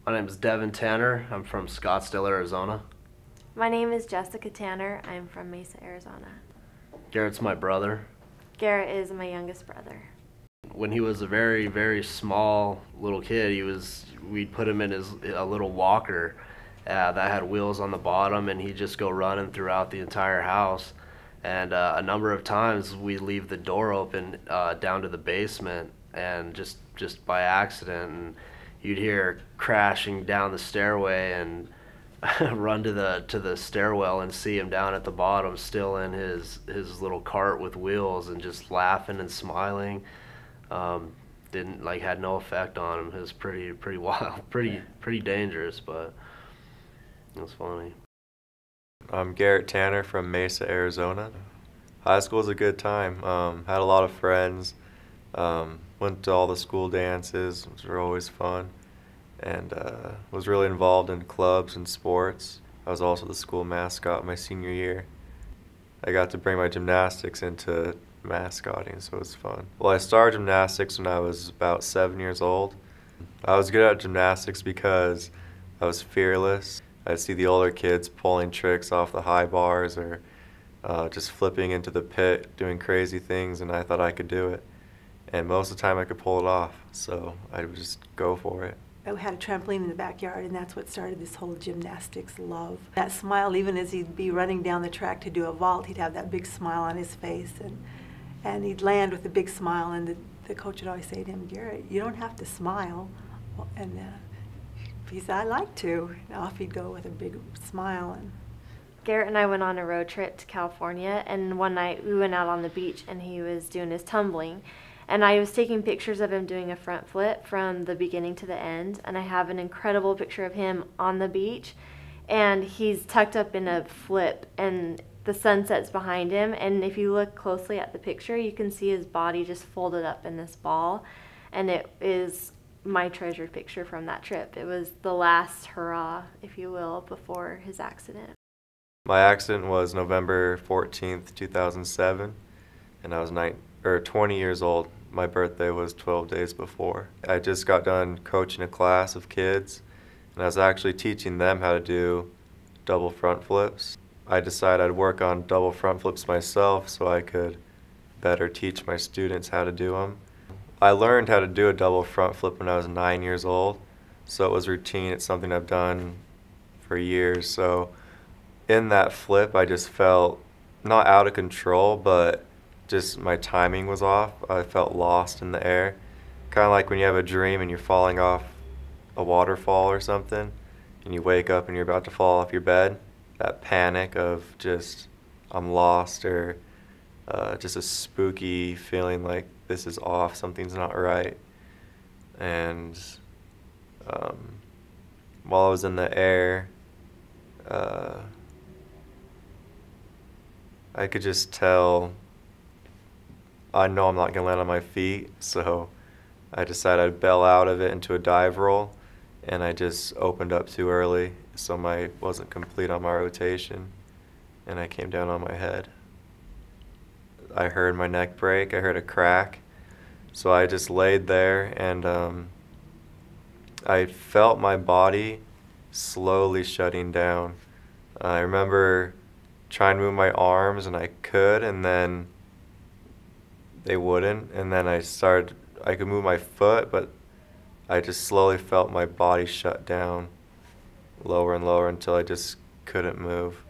My name is Devin Tanner. I'm from Scottsdale, Arizona. My name is Jessica Tanner. I'm from Mesa, Arizona. Garrett's my brother. Garrett is my youngest brother. When he was a very, very small little kid, we'd put him in a little walker that had wheels on the bottom, and he'd just go running throughout the entire house. And a number of times we'd leave the door open down to the basement, and just by accident, and you'd hear crashing down the stairway and run to the stairwell and see him down at the bottom, still in his little cart with wheels, and just laughing and smiling. Didn't had no effect on him. It was pretty wild, pretty dangerous, but it was funny. I'm Garrett Tanner from Mesa, Arizona. High school was a good time. Had a lot of friends. Went to all the school dances, which were always fun, and was really involved in clubs and sports. I was also the school mascot my senior year. I got to bring my gymnastics into mascotting, so it was fun. Well, I started gymnastics when I was about 7 years old. I was good at gymnastics because I was fearless. I'd see the older kids pulling tricks off the high bars or just flipping into the pit, doing crazy things, and I thought I could do it. And most of the time I could pull it off, so I would just go for it. I had a trampoline in the backyard, and that's what started this whole gymnastics love. That smile, even as he'd be running down the track to do a vault, he'd have that big smile on his face, and he'd land with a big smile, and the coach would always say to him, "Garrett, you don't have to smile." And he said, "I like to." And off he'd go with a big smile. And Garrett and I went on a road trip to California, and one night we went out on the beach and he was doing his tumbling. And I was taking pictures of him doing a front flip from the beginning to the end, and I have an incredible picture of him on the beach, and he's tucked up in a flip, and the sun sets behind him, and if you look closely at the picture, you can see his body just folded up in this ball, and it is my treasured picture from that trip. It was the last hurrah, if you will, before his accident. My accident was November 14th, 2007, and I was 20 years old. My birthday was 12 days before. I just got done coaching a class of kids, and I was actually teaching them how to do double front flips. I decided I'd work on double front flips myself so I could better teach my students how to do them. I learned how to do a double front flip when I was 9 years old, so it was routine. It's something I've done for years. So in that flip, I just felt not out of control, but just my timing was off. I felt lost in the air. Kind of like when you have a dream and you're falling off a waterfall or something, and you wake up and you're about to fall off your bed. That panic of just, I'm lost, or just a spooky feeling like this is off, something's not right. And while I was in the air, I could just tell I know I'm not going to land on my feet, so I decided I'd bail out of it into a dive roll, and I just opened up too early, so I wasn't complete on my rotation, and I came down on my head. I heard my neck break, I heard a crack, so I just laid there, and I felt my body slowly shutting down. I remember trying to move my arms, and I could, and then they wouldn't, and then I could move my foot, but I just slowly felt my body shut down lower and lower until I just couldn't move.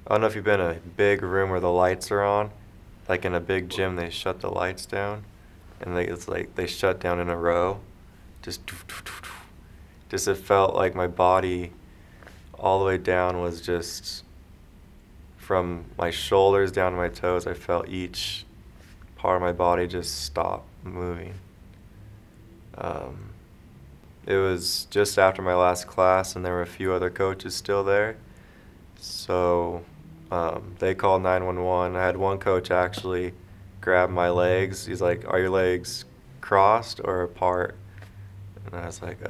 I don't know if you've been in a big room where the lights are on, like in a big gym they shut the lights down, and it's like they shut down in a row. Just it felt like my body all the way down was just, from my shoulders down to my toes, I felt each part of my body just stop moving. It was just after my last class, and there were a few other coaches still there. So they called 911. I had one coach actually grab my legs. He's like, "Are your legs crossed or apart?" And I was like,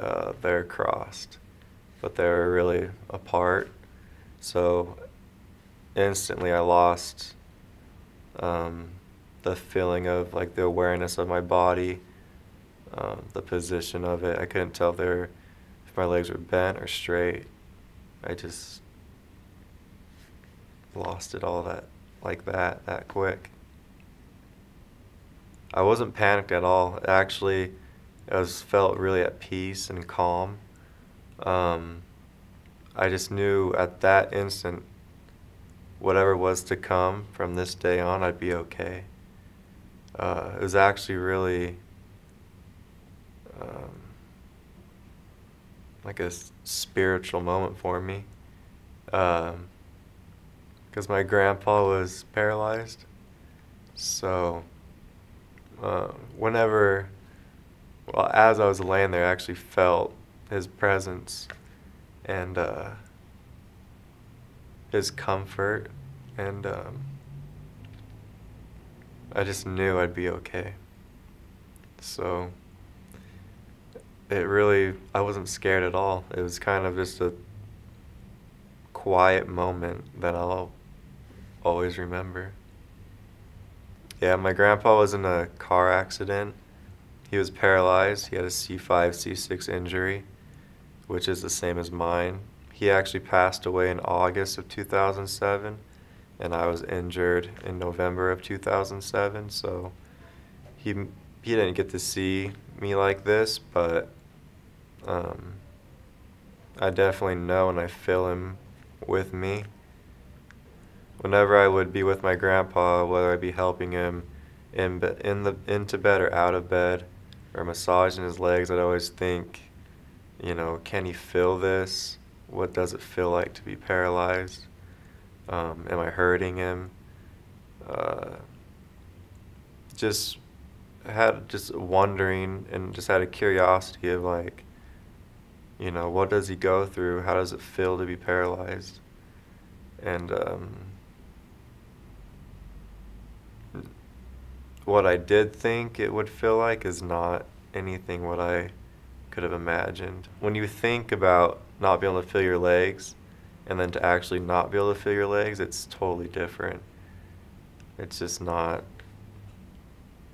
"They're crossed," but they were really apart. So instantly I lost the feeling of like the awareness of my body, the position of it. I couldn't tell if my legs were bent or straight. I just lost it all that quick. I wasn't panicked at all. Actually, felt really at peace and calm. I just knew at that instant, whatever was to come from this day on, I'd be okay. It was actually really like a spiritual moment for me, because my grandpa was paralyzed. So as I was laying there, I actually felt his presence and his comfort, and I just knew I'd be okay. So I wasn't scared at all. It was kind of just a quiet moment that I'll always remember. Yeah, my grandpa was in a car accident. He was paralyzed. He had a C5, C6 injury, which is the same as mine. He actually passed away in August of 2007, and I was injured in November of 2007, so he didn't get to see me like this, but I definitely know and I feel him with me. Whenever I would be with my grandpa, whether I'd be helping him into bed or out of bed, or massaging his legs, I'd always think, can he feel this? What does it feel like to be paralyzed? Am I hurting him? Just wondering, and just had a curiosity of what does he go through? How does it feel to be paralyzed? And what I did think it would feel like is not anything what I could have imagined. When you think about not being able to feel your legs, and then to actually not be able to feel your legs, it's totally different. It's just not,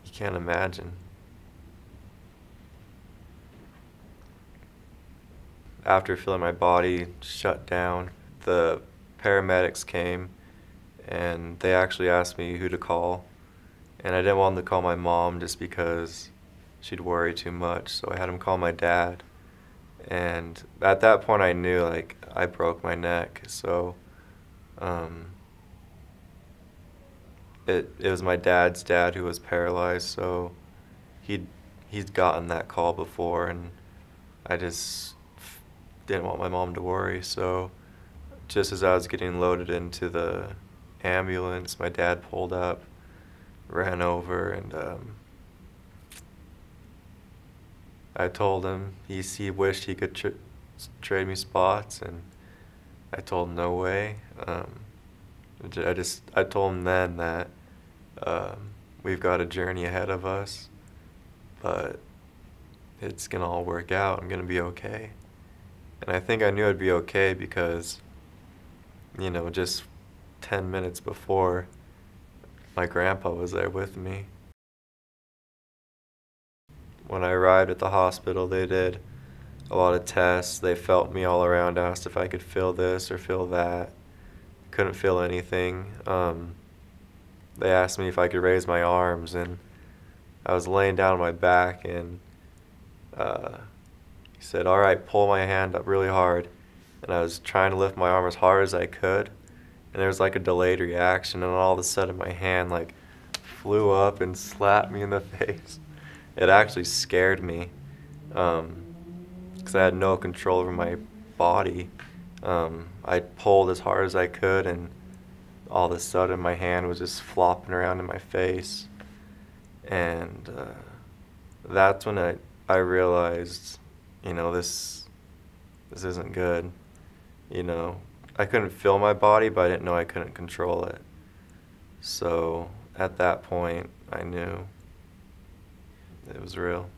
you can't imagine. After feeling my body shut down, the paramedics came and they actually asked me who to call. And I didn't want them to call my mom just because she'd worry too much, so I had them call my dad. And at that point I knew I broke my neck, so it was my dad's dad who was paralyzed, so he'd gotten that call before, and I just didn't want my mom to worry. So just as I was getting loaded into the ambulance, my dad pulled up, ran over, and I told him he wished he could trade me spots, and I told him no way. I told him then that we've got a journey ahead of us, but it's gonna all work out. I'm gonna be okay. And I think I knew I'd be okay because, just 10 minutes before, my grandpa was there with me. When I arrived at the hospital, they did a lot of tests. They felt me all around, asked if I could feel this or feel that. Couldn't feel anything. They asked me if I could raise my arms, and I was laying down on my back, and he said, "All right, pull my hand up really hard." And I was trying to lift my arm as hard as I could, and there was a delayed reaction, and all of a sudden my hand flew up and slapped me in the face. It actually scared me, because I had no control over my body. I pulled as hard as I could, and all of a sudden my hand was just flopping around in my face. And that's when I realized, this isn't good. I couldn't feel my body, but I didn't know I couldn't control it. So at that point, I knew it was real.